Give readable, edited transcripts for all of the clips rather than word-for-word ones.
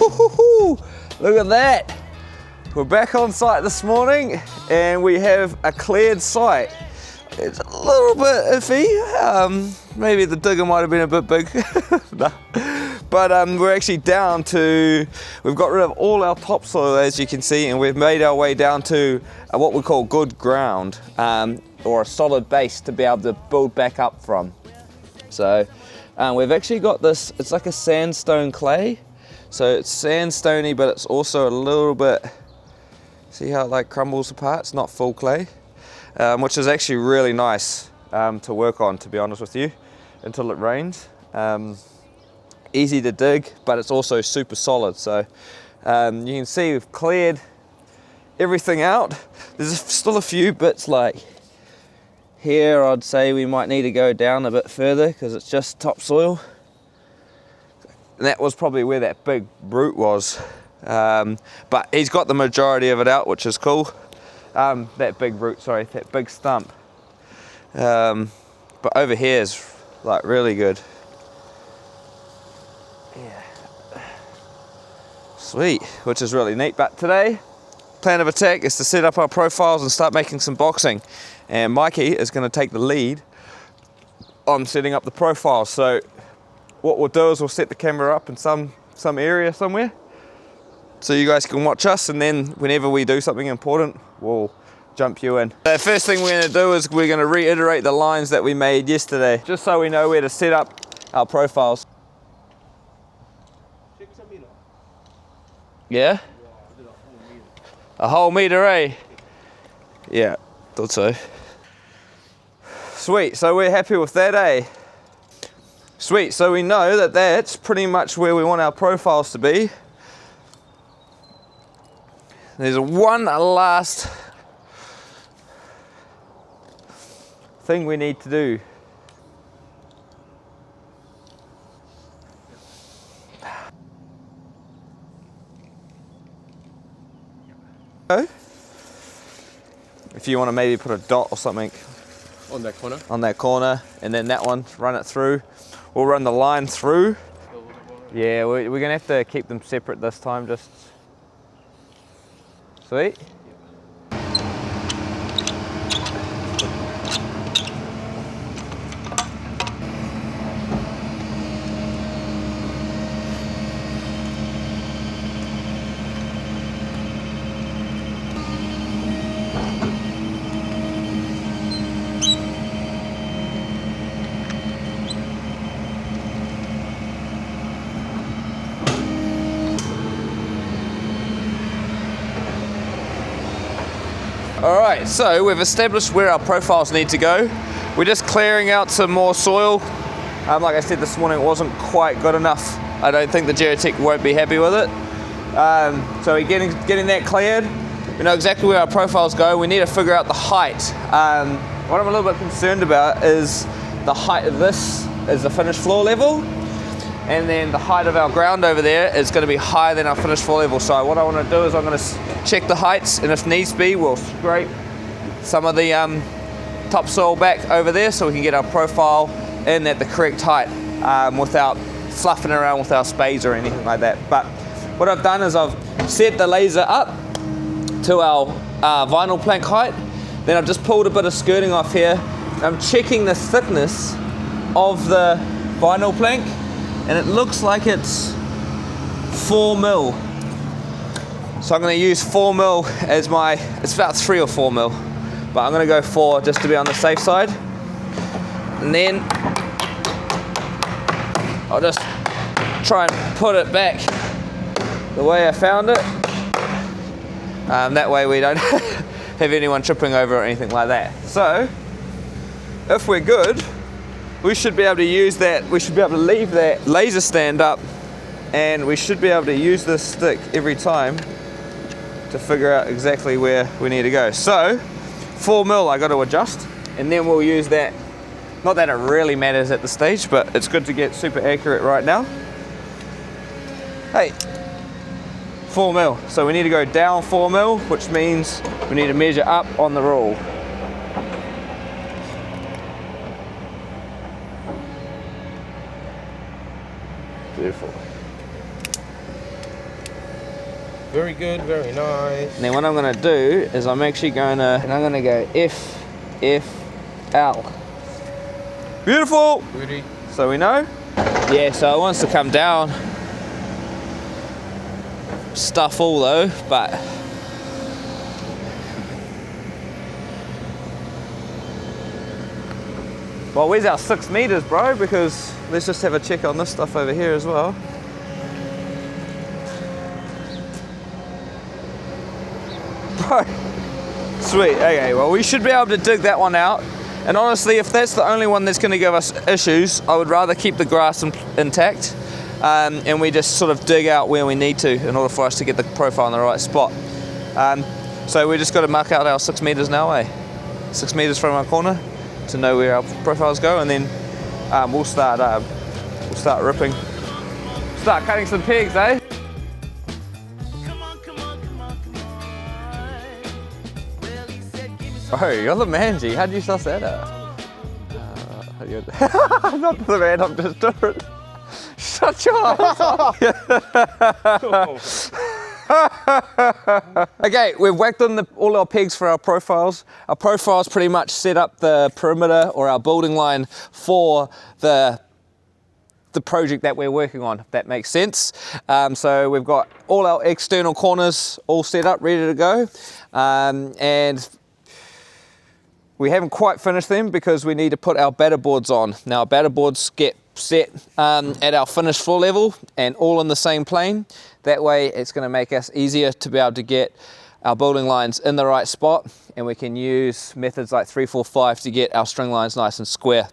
Woo-hoo-hoo-hoo. Look at that. We're back on site this morning and we have a cleared site. It's a little bit iffy. Maybe the digger might have been a bit big. No. But we're actually down to, we've got rid of all our topsoil as you can see, and we've made our way down to what we call good ground, or a solid base to be able to build back up from. So we've actually got this, it's like a sandstone clay. So it's sandstony, but it's also a little bit, see how it like crumbles apart? It's not full clay, which is actually really nice to work on, to be honest with you, until it rains. Easy to dig, but it's also super solid. So you can see we've cleared everything out. There's still a few bits like here. I'd say we might need to go down a bit further because it's just topsoil. And that was probably where that big root was. But he's got the majority of it out, which is cool. That big root, sorry, that big stump. But over here is like really good. Yeah. Sweet, which is really neat. But today, plan of attack is to set up our profiles and start making some boxing. And Mikey is going to take the lead on setting up the profiles. So what we'll do is we'll set the camera up in some area somewhere so you guys can watch us, and then whenever we do something important, we'll jump you in. The first thing we're going to do is we're going to reiterate the lines that we made yesterday, just so we know where to set up our profiles. Yeah? A whole meter, eh? Yeah, thought so. Sweet, so we're happy with that, eh? Sweet, so we know that that's pretty much where we want our profiles to be. There's one last thing we need to do. If you want to maybe put a dot or something on that corner. On that corner, and then that one, run it through. We'll run the line through. Yeah, we're gonna have to keep them separate this time, just. Sweet. Alright, so we've established where our profiles need to go. We're just clearing out some more soil. Like I said this morning, it wasn't quite good enough. I don't think the geotech won't be happy with it. So we're getting that cleared. We know exactly where our profiles go. We need to figure out the height. What I'm a little bit concerned about is the height of this is the finished floor level. And then the height of our ground over there is going to be higher than our finished floor level. So what I want to do is I'm going to check the heights, and if needs be, we'll scrape some of the topsoil back over there so we can get our profile in at the correct height without fluffing around with our spades or anything like that. But what I've done is I've set the laser up to our vinyl plank height. Then I've just pulled a bit of skirting off here. I'm checking the thickness of the vinyl plank, and it looks like it's 4 mil. So I'm going to use 4 mil as my, it's about 3 or 4 mil, but I'm going to go 4 just to be on the safe side. And then I'll just try and put it back the way I found it. That way we don't have anyone tripping over or anything like that. So if we're good, we should be able to use that, we should be able to leave that laser stand up, and we should be able to use this stick every time to figure out exactly where we need to go. So 4 mil I got to adjust, and then we'll use that. Not that it really matters at the stage, but it's good to get super accurate right now. Hey, 4 mil. So we need to go down 4 mil, which means we need to measure up on the rule. Beautiful. Very good, very nice. And then what I'm gonna do is I'm actually gonna go F, F, L. Beautiful! Beauty. So we know? Yeah, so it wants to come down. Stuff all though, but well, where's our 6 meters, bro? Because let's just have a check on this stuff over here as well. Bro, sweet, okay, well we should be able to dig that one out. And honestly, if that's the only one that's gonna give us issues, I would rather keep the grass intact and we just sort of dig out where we need to in order for us to get the profile in the right spot. So we just gotta mark out our 6 meters now, 6 meters from our corner to know where our profiles go, and then we'll start ripping, start cutting some pegs, eh? Oh, you're the man, G. How did you suss that out? I'm not the man, I'm just different. Shut your ass up. Okay, we've whacked on all our pegs for our profiles. Our profiles pretty much set up the perimeter or our building line for the project that we're working on, if that makes sense. So we've got all our external corners all set up, ready to go. And we haven't quite finished them because we need to put our batter boards on. Now our batter boards get set at our finished floor level and all in the same plane. That way it's going to make us easier to be able to get our building lines in the right spot, and we can use methods like 3-4-5 to get our string lines nice and square.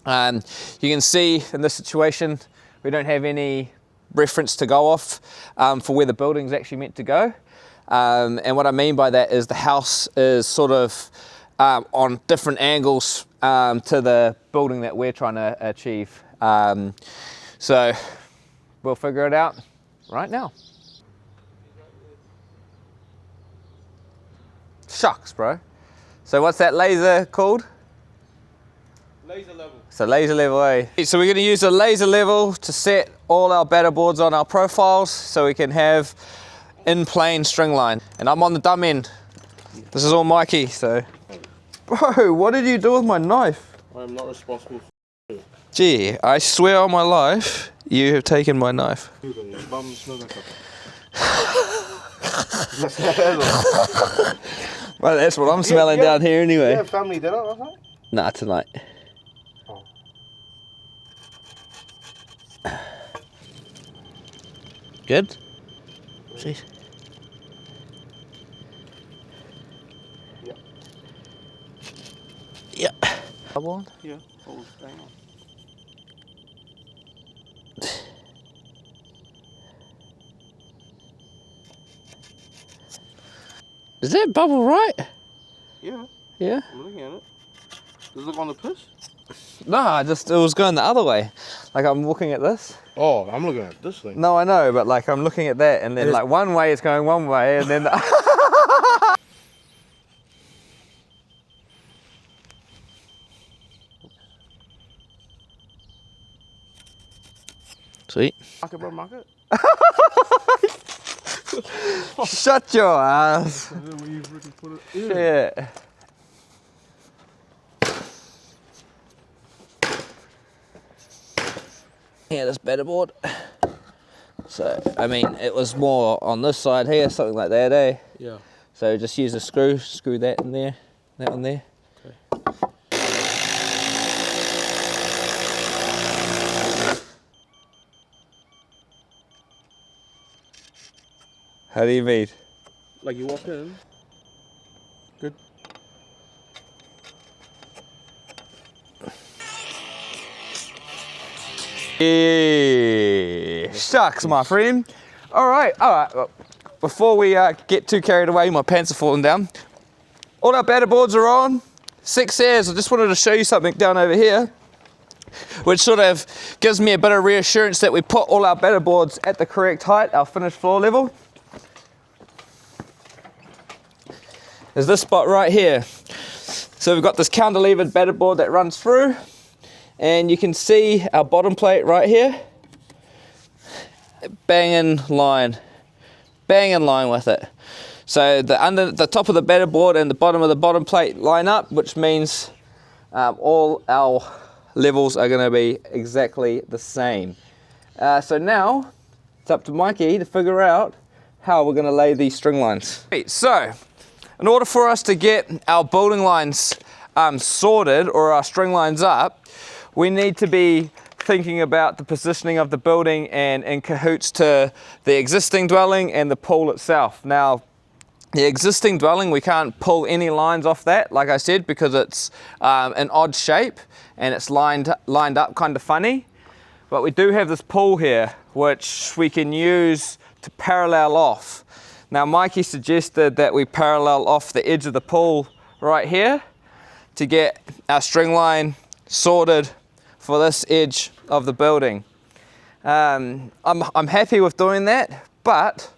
You can see in this situation we don't have any reference to go off for where the building's actually meant to go. And what I mean by that is the house is sort of on different angles to the building that we're trying to achieve. So we'll figure it out right now. Shucks, bro. So what's that laser called? Laser level. So laser level, eh? So we're going to use a laser level to set all our batter boards on our profiles so we can have in plane string line. And I'm on the dumb end. This is all Mikey, so. Bro, what did you do with my knife? I am not responsible for it. Gee, I swear on my life, you have taken my knife. Well, that's what I'm smelling down here anyway. You have family dinner last night? Nah, tonight. Oh. Good? Jeez. Yeah. Double on? Yeah. Oh, bang on. Is that bubble right? Yeah. Yeah? I'm looking at it. Does it look on the piss? No, it was going the other way. Like I'm looking at this. Oh, I'm looking at this thing. No, I know, but like I'm looking at that, and then like one way it's going one way, and then Sweet. Mark it, bro, mark it. Shut your ass. Yeah. Yeah, this batter board. So, I mean, it was more on this side here, something like that, eh? Yeah. So just use a screw that in there, that one there. Okay. How do you mean? Like you walk in. Good. Yeah. Shucks, my friend. All right. Well, before we get too carried away, my pants are falling down. All our batter boards are on. 6 airs. I just wanted to show you something down over here, which sort of gives me a bit of reassurance that we put all our batter boards at the correct height, our finished floor level. There's this spot right here. So we've got this counter-levered batter board that runs through, and you can see our bottom plate right here. Bang in line. bang in line with it. So the top of the batter board and the bottom of the bottom plate line up, which means all our levels are going to be exactly the same. So now it's up to Mikey to figure out how we're going to lay these string lines. So in order for us to get our building lines sorted, or our string lines up, we need to be thinking about the positioning of the building and in cahoots to the existing dwelling and the pool itself. Now, the existing dwelling, we can't pull any lines off that, like I said, because it's an odd shape and it's lined up kind of funny. But we do have this pool here, which we can use to parallel off. Now, Mikey suggested that we parallel off the edge of the pool right here to get our string line sorted for this edge of the building. I'm happy with doing that, but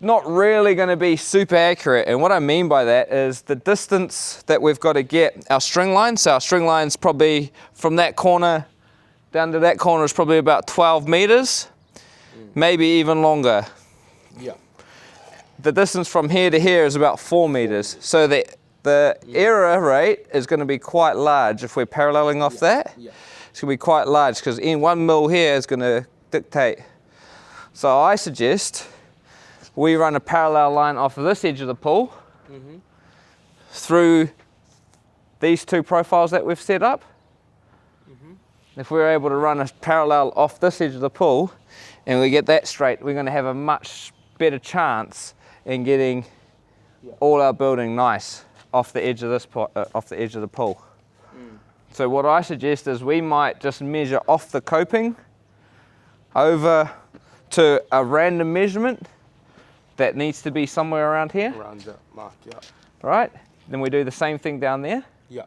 not really going to be super accurate. And what I mean by that is the distance that we've got to get our string line. So our string line's probably from that corner down to that corner is probably about 12 meters, maybe even longer. Yeah. The distance from here to here is about 4 meters. So the error rate is going to be quite large if we're paralleling off that. Yeah. It's going to be quite large because in 1 mil here is going to dictate. So I suggest we run a parallel line off of this edge of the pool through these two profiles that we've set up. If we're able to run a parallel off this edge of the pool and we get that straight, we're going to have a much better chance in getting all our building nice off the edge of this off the edge of the pool. So what I suggest is we might just measure off the coping over to a random measurement that needs to be somewhere around here. Around that mark, yeah. Right? Then we do the same thing down there. Yeah.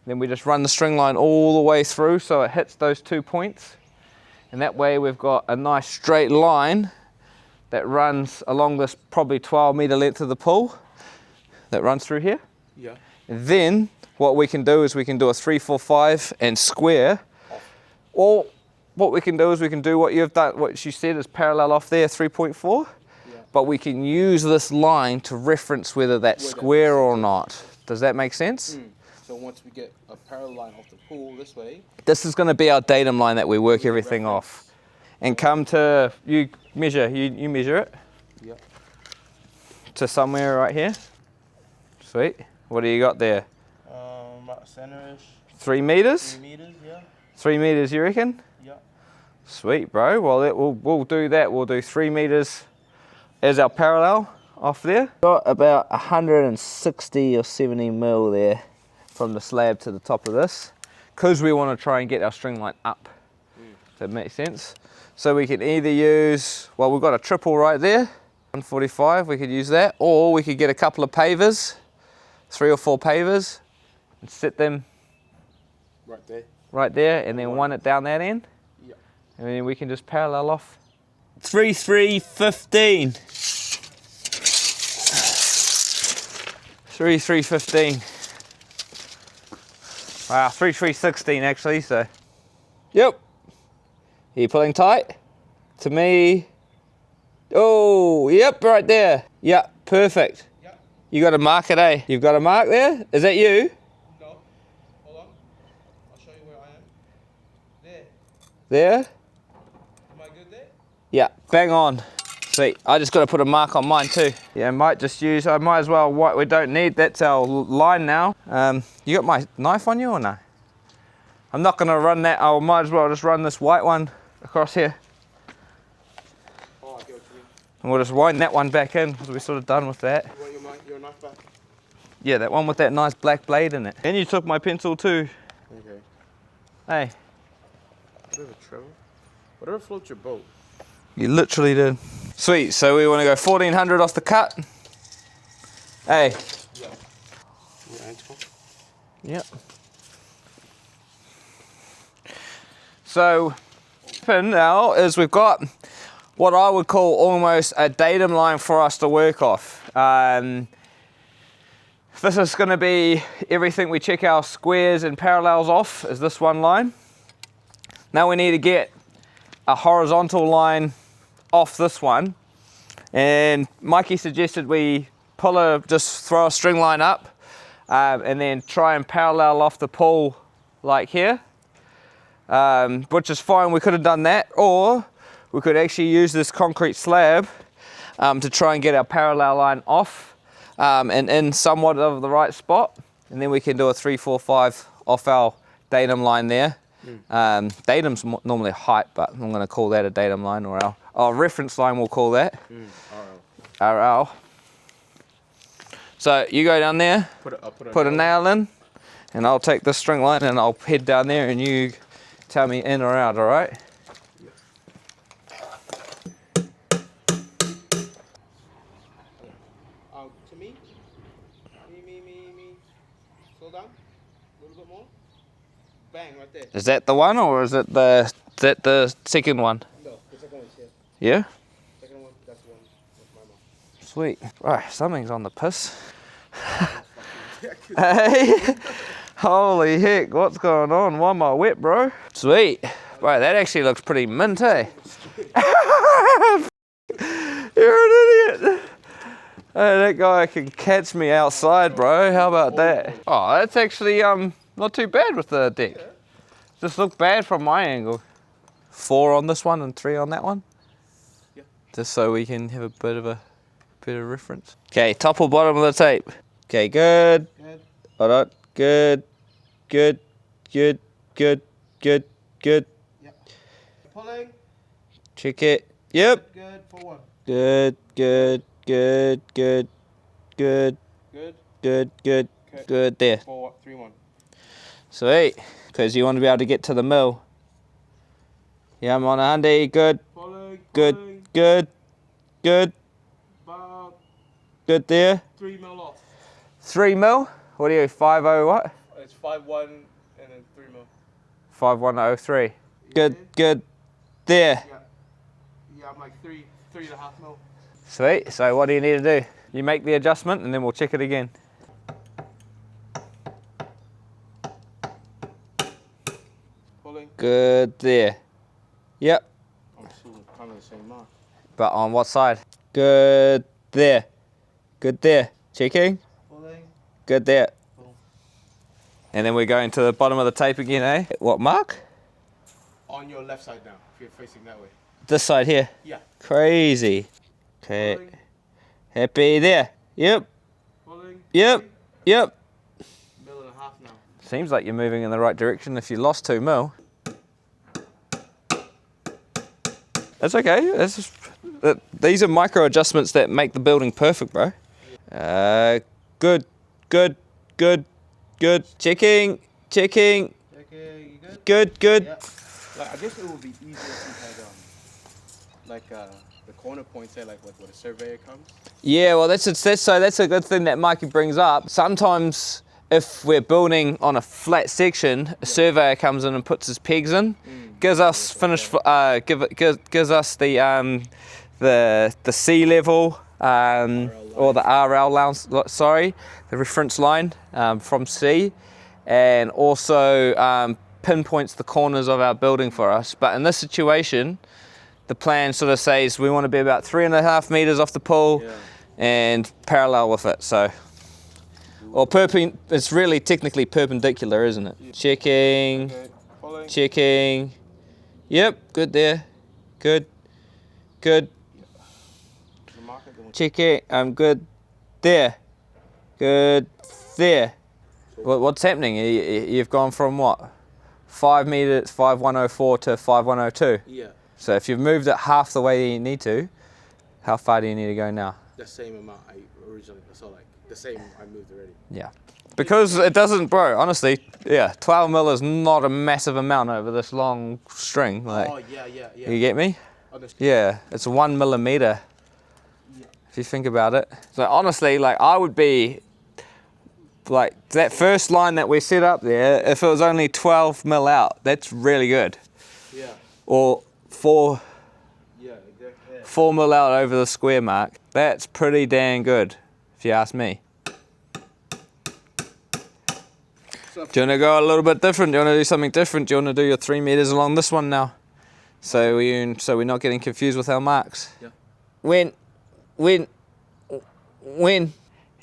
Then we just run the string line all the way through so it hits those 2 points. And that way we've got a nice straight line that runs along this probably 12-meter length of the pool that runs through here. Yeah. And then what we can do is we can do a 3, 4, 5 and square. Or what we can do is we can do what you've done, what you said is parallel off there, 3.4. But we can use this line to reference whether that's square or not. Does that make sense? So once we get a parallel line off the pool this way, this is going to be our datum line that we work everything off. And come to, you measure it to somewhere right here. Sweet. What do you got there? about center-ish. 3 meters? 3 meters, yeah. 3 meters, you reckon? Yeah. Sweet, bro. Well, we'll do that. We'll do 3 meters as our parallel off there. Got about 160 or 70 mil there from the slab to the top of this, because we want to try and get our string line up. Does that make sense? So we can either use, well, we've got a triple right there, 145, we could use that, or we could get a couple of pavers, 3 or 4 pavers, and set them right there, and then one it down that end. Yeah. And then we can just parallel off. 3, 3, 15. 3, 3, 15. Wow, 3, 3, 16 actually, so. Yep. Are you pulling tight? To me. Oh, yep, right there. Yep, perfect. Yep. You got a mark it, eh? You've got a mark there? Is that you? No. Hold on. I'll show you where I am. There. There? Am I good there? Yeah, bang on. Sweet. I just got to put a mark on mine too. Yeah, I might as well, we don't need, that's our line now. You got my knife on you or no? I'm not going to run that, I might as well just run this white one across here. Oh, I get what you mean. And we'll just wind that one back in, because we're sort of done with that. You want your knife back? Yeah, that one with that nice black blade in it. And you took my pencil too. Okay. Hey. Whatever, Trevor. Whatever floats your boat. You literally did. Sweet, so we want to go 1400 off the cut. Hey. Yeah. Your ankle. Yep. So, what happened now is we've got what I would call almost a datum line for us to work off. This is going to be everything we check our squares and parallels off, is this one line. Now we need to get a horizontal line off this one, And Mikey suggested we just throw a string line up and then try and parallel off the pool like here, which is fine. We could have done that, or we could actually use this concrete slab to try and get our parallel line off and in somewhat of the right spot, and then we can do a 3, 4, 5 off our datum line there. Datum's normally height, but I'm going to call that a datum line, or our reference line we'll call that. RL. So you go down there, put a nail in, and I'll take this string line and I'll head down there and you tell me in or out, alright? To me. Slow down. A little bit more. Bang, right there. Is that the one, or is it the second one? No, the second one's here. Yeah? Second one, that's the one with my mouth. Sweet. Right, something's on the piss. Hey, holy heck, what's going on? Why am I wet, bro? Sweet. Right, that actually looks pretty mint, eh? You're an idiot. Hey, that guy can catch me outside, bro. How about that? Oh, that's actually not too bad with the deck. Just look bad from my angle. 4 on this one and 3 on that one. Yeah. Just so we can have a bit of reference. Okay, top or bottom of the tape. Okay, good. Good. Hold on. Good. Good. Good. Good. Good. Good. Yep. Pulling. Check it. Yep. Good. Forward. Good. Good. Good. Good. Good. Good. Good. Good. Okay. Good. There. Forward. 3-1. Sweet. Because you want to be able to get to the mill. Yeah, I'm on a handy. Good. Pulling. Good. Pulling. Good. Good. About Good there. 3 mil off. 3 mil? What are you, 50 what? It's 5-1 and then 3 mil. 5103. Good, good. There. Yeah. Yeah, I'm like 3.5 mil. Sweet. So what do you need to do? You make the adjustment and then we'll check it again. Pulling. Good there. Yep. I'm still kind of the same mark. But on what side? Good there. Good there. Checking. Pulling. Good there. Boom. And then we're going to the bottom of the tape again, eh? What mark? On your left side now, if you're facing that way. This side here. Yeah. Crazy. Okay. Pulling. Happy there. Yep. Pulling. Yep. Yep. 1.5 mil now. Seems like you're moving in the right direction if you lost 2 mil. That's okay. That's just, these are micro adjustments that make the building perfect, bro. Good, good, good, good. Checking, checking. Okay, you good? Good, good. Yeah. Like, I guess it would be easier if you had the corner points there, like when a surveyor comes. Yeah, well, that's a good thing that Mikey brings up. Sometimes if we're building on a flat section, a surveyor comes in and puts his pegs in, gives us gives us the sea level or the RL line, sorry, the reference line from sea, and also pinpoints the corners of our building for us. But in this situation, the plan sort of says we want to be about 3.5 meters off the pool and parallel with it. So, or it's really technically perpendicular, isn't it? Yeah. Checking, Okay. checking. Yep, good there. Good, good. Checking, I'm good there. Good there. What's happening? You've gone from what? 5 meters, 5104 to 5102. Yeah. So if you've moved it half the way you need to, how far do you need to go now? The same amount I originally saw, like the same I moved already. Yeah. Because it doesn't, bro, honestly, yeah, 12 mil is not a massive amount over this long string. Like, oh, yeah. You get me? Yeah, it's 1 millimeter. Yeah. If you think about it. So honestly, like I would be, like that first line that we set up there, if it was only 12 mil out, that's really good. Yeah. Or 4 mil out over the square mark. That's pretty dang good, if you ask me. Do you want to go a little bit different? Do you want to do something different? Do you want to do your 3 meters along this one now? So we're not getting confused with our marks. Yeah. When when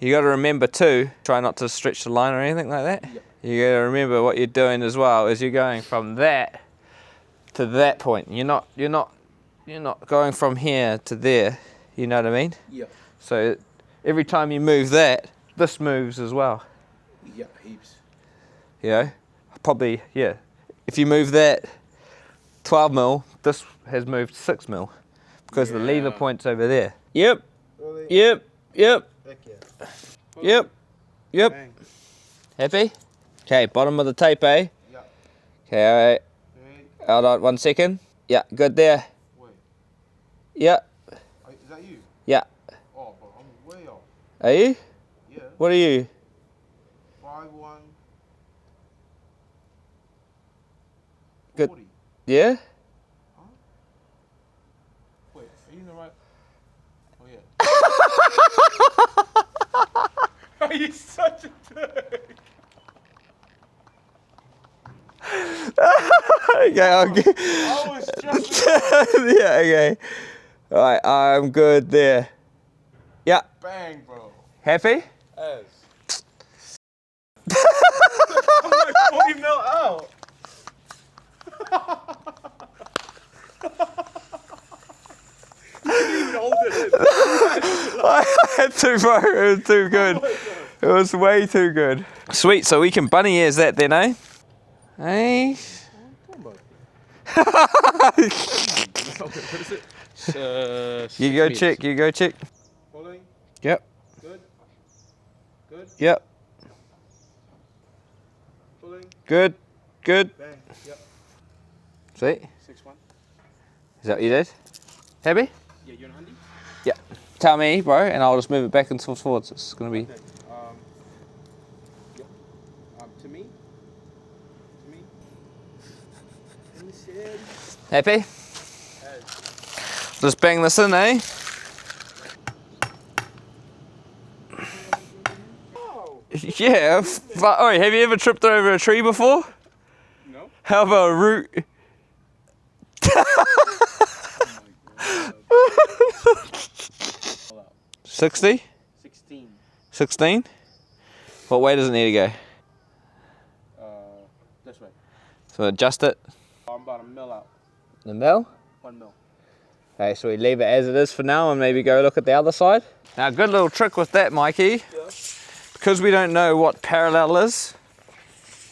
you got to remember too, try not to stretch the line or anything like that. Yep. You got to remember what you're doing as well, is you're going from that to that point. You're not going from here to there. You know what I mean? Yeah. So every time you move that, this moves as well. Yeah, heaps. You know, probably, yeah. If you move that 12 mil, this has moved 6 mil because the lever point's over there. Yep. Really? Yep. Yep. Heck yeah. Yep. Yep. Bang. Happy? Okay, bottom of the tape, eh? Yeah. Okay, alright. Wait. Hold on 1 second. Yeah, good there. Wait. Yeah. Is that you? Yeah. Oh, but I'm way off. Are you? Yeah. What are you? 5-1. Good. 40. Yeah? Huh? Wait, are you in the right? Oh yeah. Are you such a dick? Okay, I'll get. I was just Yeah, okay. Alright, I'm good there. Yeah. bang, bro. Happy? As. I'm like 40 mil out. You didn't even hold it in. I had to, bro. It was too good. It was way too good. Sweet, so we can bunny ears that then, eh? Hey? What is it? You go check, you go check. Following. Yep. Good. Good. Yep. Following. Good. Good. Bang. Yep. Sweet. 6-1. Is that what you did? Happy? Yeah, you're in handy? Yeah. Tell me, bro, and I'll just move it back and forwards. It's gonna be. Okay. Yep. To me. To me. And he said. Happy? Just bang this in, eh? Oh. Yeah. But, oh, have you ever tripped over a tree before? No. How about a root? 60? 16. 16? What way does it need to go? This way. So adjust it. I'm about a mil out. The mil? 1 mil. Okay, so we leave it as it is for now and maybe go look at the other side. Now, good little trick with that, Mikey. Yeah. Because we don't know what parallel is,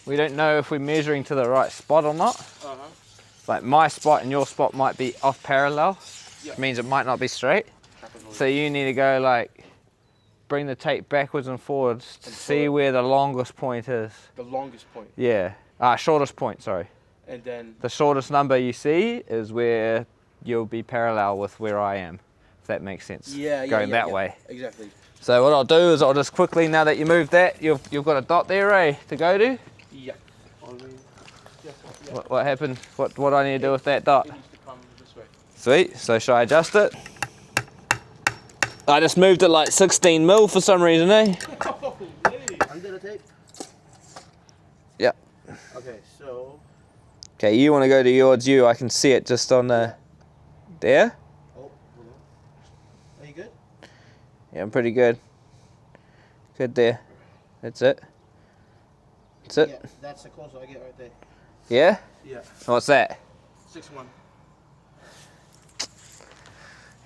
we don't know if we're measuring to the right spot or not. Uh-huh. Like my spot and your spot might be off parallel. Yeah. It means it might not be straight. So you need to go like, bring the tape backwards and forwards to see where the longest point is. The longest point. Yeah, shortest point, sorry. And then. The shortest number you see is where you'll be parallel with where I am, if that makes sense. Yeah, Going that way. Exactly. So what I'll do is I'll just quickly, now that you moved that, you've got a dot there, eh, to go to? Yeah. What happened? What do I need to do with that dot? It needs to come this way. Sweet, so should I adjust it? I just moved it like 16 mil for some reason, eh? Oh, really? Under the tape? Yep. Okay, so. Okay, you want to go towards you, I can see it just on the... There? Oh, hold on. Are you good? Yeah, I'm pretty good. Good there. That's it. That's it. Yeah, that's the close I get right there. Yeah? Yeah. What's that? 6-1.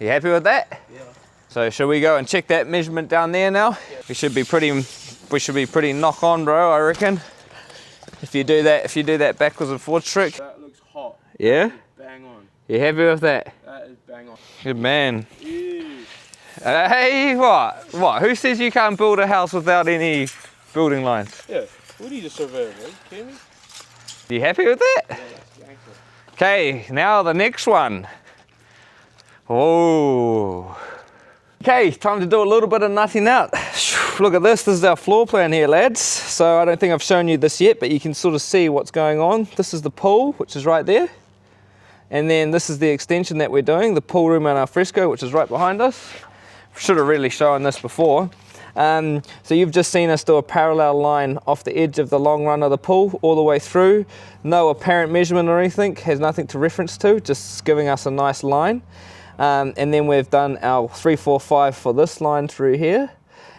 You happy with that? Yeah. So should we go and check that measurement down there now? Yeah. We should be pretty knock on, bro, I reckon. If you do that backwards and forwards trick. That looks hot. Yeah? Bang on. You happy with that? That is bang on. Good man. Ew. Hey, what? What? Who says you can't build a house without any building lines? Yeah. What are you, the surveyor, man? Kidding me? You happy with that? Yeah, that's bang on. Okay, now the next one. Oh. Okay, time to do a little bit of nutting out. Look at this is our floor plan here, lads. So I don't think I've shown you this yet, but you can sort of see what's going on. This is the pool, which is right there. And then this is the extension that we're doing, the pool room and our fresco, which is right behind us. Should have really shown this before. So you've just seen us do a parallel line off the edge of the long run of the pool all the way through. No apparent measurement or anything, has nothing to reference to, just giving us a nice line. And then we've done our 3, 4, 5 for this line through here,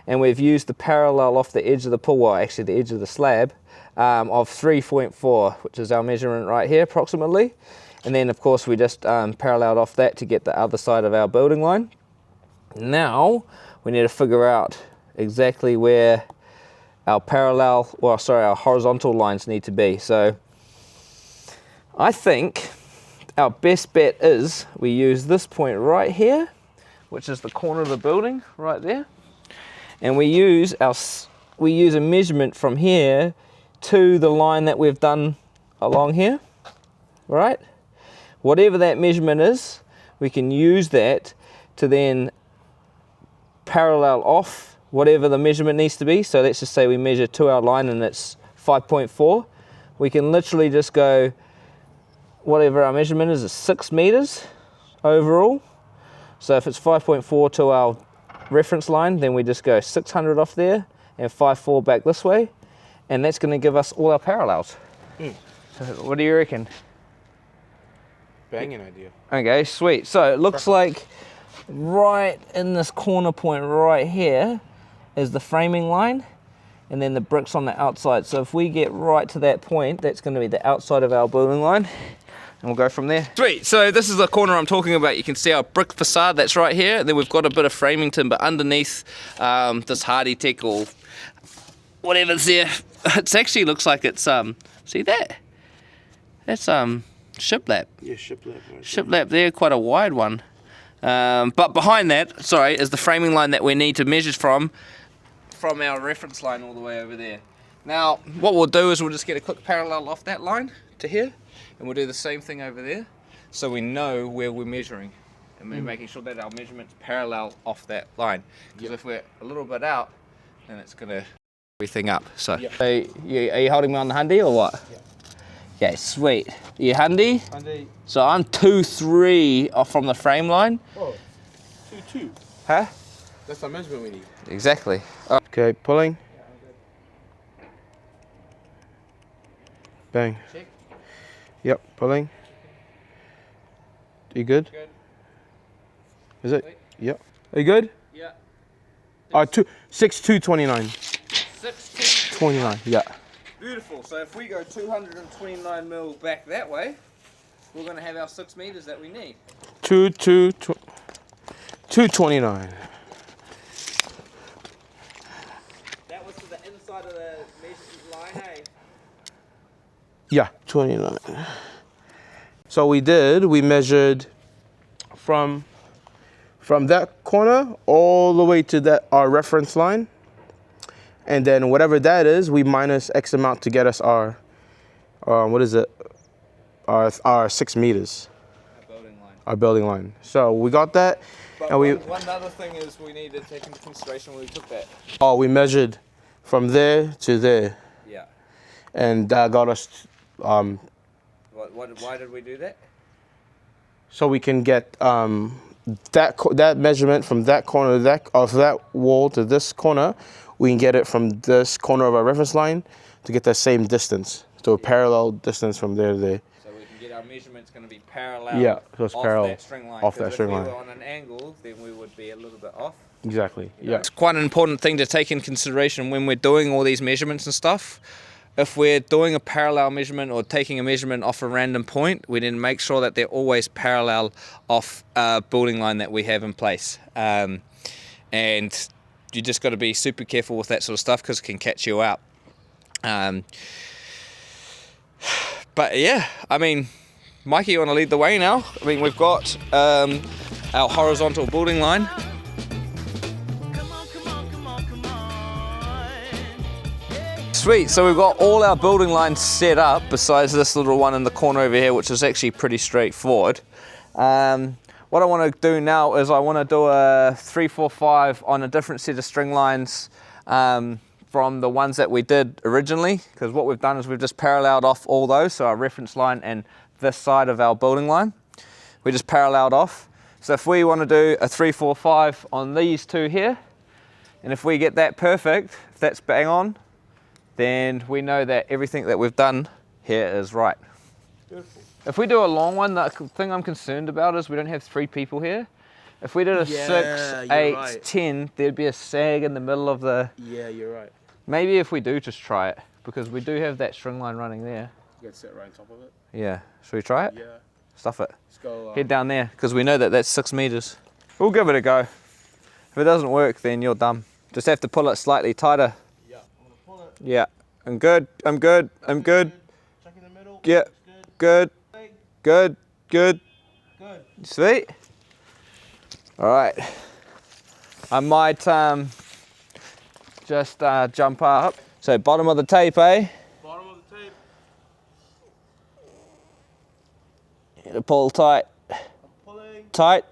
and we've used the parallel off the edge of the pool, well actually the edge of the slab, of 3.4, which is our measurement right here approximately. And then of course we just paralleled off that to get the other side of our building line. Now we need to figure out exactly where our our horizontal lines need to be. So I think our best bet is we use this point right here, which is the corner of the building right there, and we use a measurement from here to the line that we've done along here, right? Whatever that measurement is, we can use that to then parallel off whatever the measurement needs to be. So let's just say we measure to our line and it's 5.4. We can literally just go, whatever our measurement is 6 meters overall. So if it's 5.4 to our reference line, then we just go 600 off there and 5.4 back this way, and that's going to give us all our parallels. So what do you reckon? Banging idea. Okay, sweet. So it looks like right in this corner point right here is the framing line, and then the bricks on the outside. So if we get right to that point, that's going to be the outside of our building line, and we'll go from there. Sweet, so this is the corner I'm talking about. You can see our brick facade that's right here. Then we've got a bit of framing timber underneath this hardy tech or whatever's there. It actually looks like it's, see that? That's shiplap. Yeah, shiplap. Right. Shiplap there, quite a wide one. But behind that, sorry, is the framing line that we need to measure from our reference line all the way over there. Now, what we'll do is we'll just get a quick parallel off that line to here, and we'll do the same thing over there, so we know where we're measuring, and we're making sure that our measurement's parallel off that line. Because if we're a little bit out, then it's gonna everything up. So, are you holding me on the handy or what? Yeah. Okay, sweet. Are you handy? Handy. So I'm 2.3 off from the frame line. Oh, 2.2. Huh? That's the measurement we need. Exactly. Okay, pulling. Bang. Check. Yep, pulling. You good? Good. Is it? Wait. Yep. Are you good? Yeah. 6.229. 6.229. Yeah. Beautiful. So if we go 229 mil back that way, we're going to have our 6 meters that we need. 229. That was to the inside of the measurement line, eh? Yeah, 29. So we measured from that corner all the way to our reference line. And then whatever that is, we minus X amount to get us our, what is it? Our 6 meters. Our building line. So we got that. But and one other thing is we need to take into consideration when we took that. Oh, we measured from there to there. Yeah. And that got us. Why did we do that? So we can get that measurement from that corner of that wall to this corner. We can get it from this corner of our reference line to get the same distance, so a parallel distance from there to there. So we can get our measurements going to be parallel. Yeah, so it's parallel that string line. off that string line. If we were on an angle, then we would be a little bit off. Exactly. Yeah. It's quite an important thing to take in consideration when we're doing all these measurements and stuff. If we're doing a parallel measurement or taking a measurement off a random point, we need to make sure that they're always parallel off a building line that we have in place. And you just got to be super careful with that sort of stuff because it can catch you out. But yeah, I mean, Mikey, you want to lead the way now? I mean, we've got our horizontal building line. Sweet, so we've got all our building lines set up besides this little one in the corner over here, which is actually pretty straightforward. What I want to do now is I want to do a 3, 4, 5 on a different set of string lines from the ones that we did originally, because what we've done is we've just paralleled off all those, so our reference line and this side of our building line. We just paralleled off. So if we want to do a 3, 4, 5 on these two here, and if we get that perfect, if that's bang on, then we know that everything that we've done here is right. Beautiful. If we do a long one, the thing I'm concerned about is we don't have 3 people here. If we did a 6, 8, right. 10, there'd be a sag in the middle of the... Yeah, you're right. Maybe if we do just try it, because we do have that string line running there. You gotta sit right on top of it. Yeah. Should we try it? Yeah. Stuff it. Let's go. Head down there, because we know that that's 6 meters. We'll give it a go. If it doesn't work, then you're dumb. Just have to pull it slightly tighter. Yeah, I'm gonna pull it. Yeah. I'm good. I'm good. I'm good. Check in the middle. Yeah. Good. Good. Good. Good. Sweet. All right. I might just jump up. So bottom of the tape, eh? Bottom of the tape. Pull tight. I'm pulling. Tight.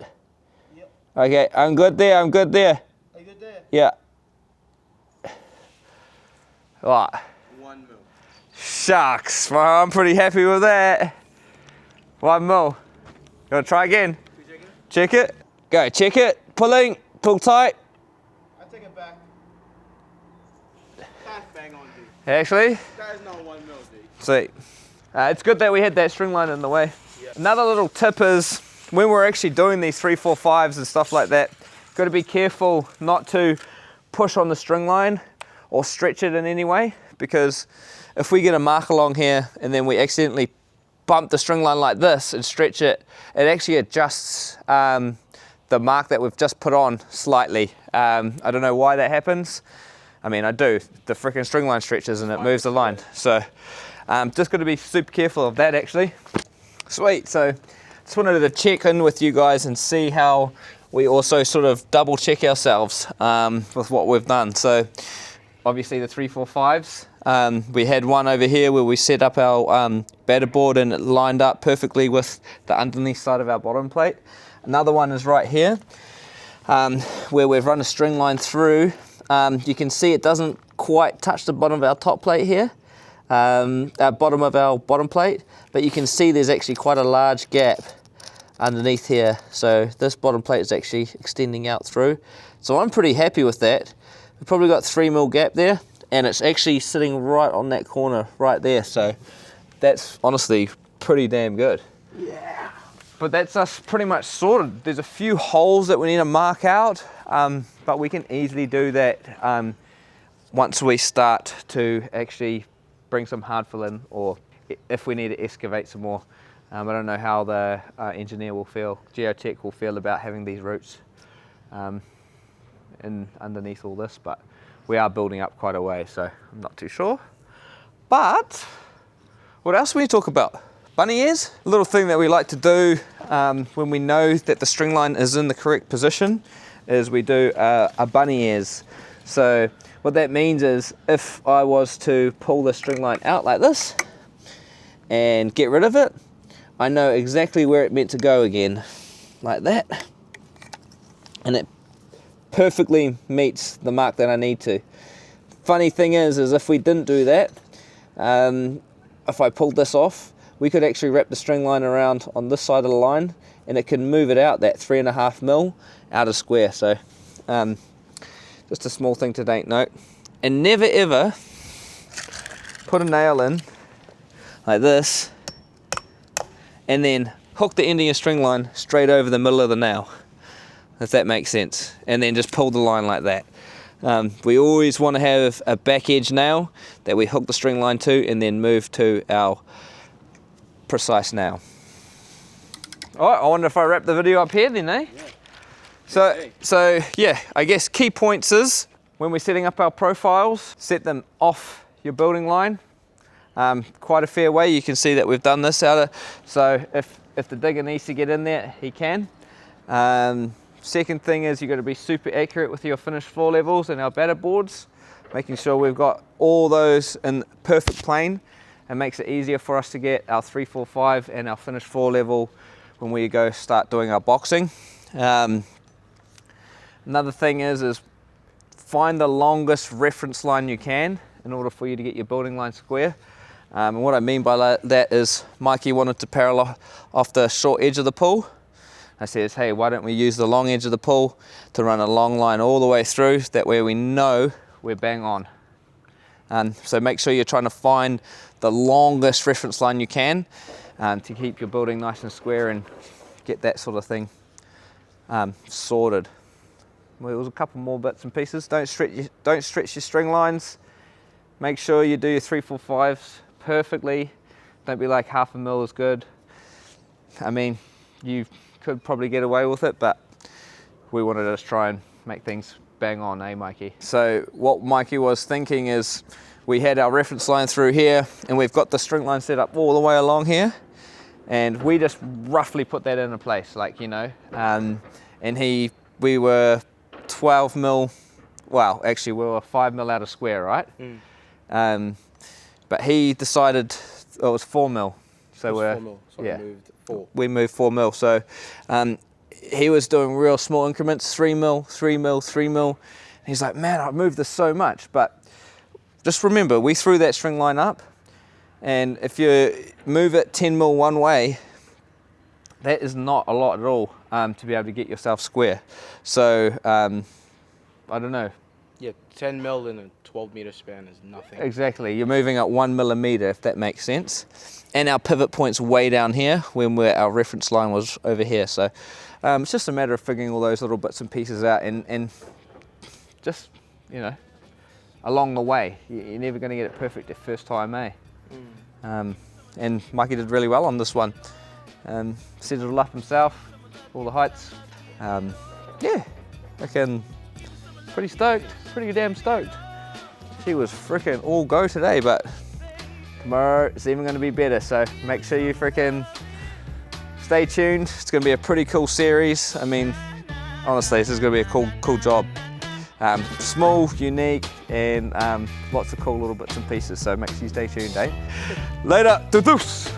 Yep. Okay, I'm good there. I'm good there. Are you good there? Yeah. Right. 1 mil. Shucks. Well, I'm pretty happy with that. 1 mil. You want to try again? Check it. Go. Check it. Pulling. Pull tight. I take it back. That's bang on, dude. Actually. That is not 1 mil, dude. See. It's good that we had that string line in the way. Yeah. Another little tip is when we're actually doing these 3, 4, 5s and stuff like that, got to be careful not to push on the string line or stretch it in any way, because if we get a mark along here and then we accidentally bump the string line like this and stretch it, it actually adjusts the mark that we've just put on slightly. I don't know why that happens. I mean, I do. The freaking string line stretches and it moves the line. So just got to be super careful of that actually. Sweet. So just wanted to check in with you guys and see how we also sort of double check ourselves with what we've done. So obviously the 3, 4, 5s. We had one over here where we set up our batter board and it lined up perfectly with the underneath side of our bottom plate. Another one is right here where we've run a string line through. You can see it doesn't quite touch the bottom of our top plate here, bottom of our bottom plate, but you can see there's actually quite a large gap underneath here. So this bottom plate is actually extending out through. So I'm pretty happy with that. We've probably got 3 mil gap there, and it's actually sitting right on that corner right there. So that's honestly pretty damn good. Yeah. But that's us pretty much sorted. There's a few holes that we need to mark out, but we can easily do that once we start to actually bring some hard fill in, or if we need to excavate some more. I don't know how the engineer will feel, geotech will feel about having these roots in underneath all this, but we are building up quite a way, so I'm not too sure. But what else do we talk about? Bunny ears. A little thing that we like to do when we know that the string line is in the correct position is we do a bunny ears. So what that means is if I was to pull the string line out like this and get rid of it, I know exactly where it meant to go again, like that. And it perfectly meets the mark that I need to. Funny thing is if we didn't do that, if I pulled this off, we could actually wrap the string line around on this side of the line and it can move it out that 3.5 mil out of square. So just a small thing to take note. And never ever put a nail in like this and then hook the end of your string line straight over the middle of the nail, if that makes sense, and then just pull the line like that. We always want to have a back edge nail that we hook the string line to and then move to our precise nail. All right, I wonder if I wrap the video up here then, eh? Yeah. So yeah, I guess key points is when we're setting up our profiles, set them off your building line. Quite a fair way. You can see that we've done this out of, so if the digger needs to get in there, he can. Second thing is you've got to be super accurate with your finished floor levels and our batter boards, making sure we've got all those in perfect plane. It makes it easier for us to get our 3, 4, 5 and our finished floor level when we go start doing our boxing. Another thing is find the longest reference line you can in order for you to get your building line square. And what I mean by that is Mikey wanted to parallel off the short edge of the pool. I says, hey, why don't we use the long edge of the pool to run a long line all the way through, that way we know we're bang on. So make sure you're trying to find the longest reference line you can. to keep your building nice and square and get that sort of thing sorted. Well, there was a couple more bits and pieces. Don't stretch your string lines. Make sure you do your 3/4/5s perfectly. Don't be like 1/2 mil is good. I mean, you could probably get away with it, but we wanted to just try and make things bang on, eh, Mikey? So what Mikey was thinking is we had our reference line through here, and we've got the string line set up all the way along here, and we just roughly put that into place, like, you know, and we were 12 mil, well, actually we were 5 mil out of square, right? But he decided it was 4 mil. So we're 4 mil, so yeah, we moved 4. We moved 4 mil. So he was doing real small increments, 3 mil, 3 mil, 3 mil. And he's like, man, I've moved this so much. But just remember, we threw that string line up, and if you move it 10 mil one way, that is not a lot at all to be able to get yourself square. So I don't know. Yeah, 10 mil in a 12 meter span is nothing. Exactly, you're moving at 1 millimeter, if that makes sense. And our pivot point's way down here when our reference line was over here. So it's just a matter of figuring all those little bits and pieces out and just, you know, along the way. You're never going to get it perfect the first time, eh? And Mikey did really well on this one. Set it all up himself, all the heights. Yeah, pretty stoked, pretty damn stoked. She was freaking all go today, but tomorrow it's even going to be better, so make sure you freaking stay tuned. It's going to be a pretty cool series. I mean, honestly, this is going to be a cool job. Small, unique, and lots of cool little bits and pieces, so make sure you stay tuned, eh? Later, deuce!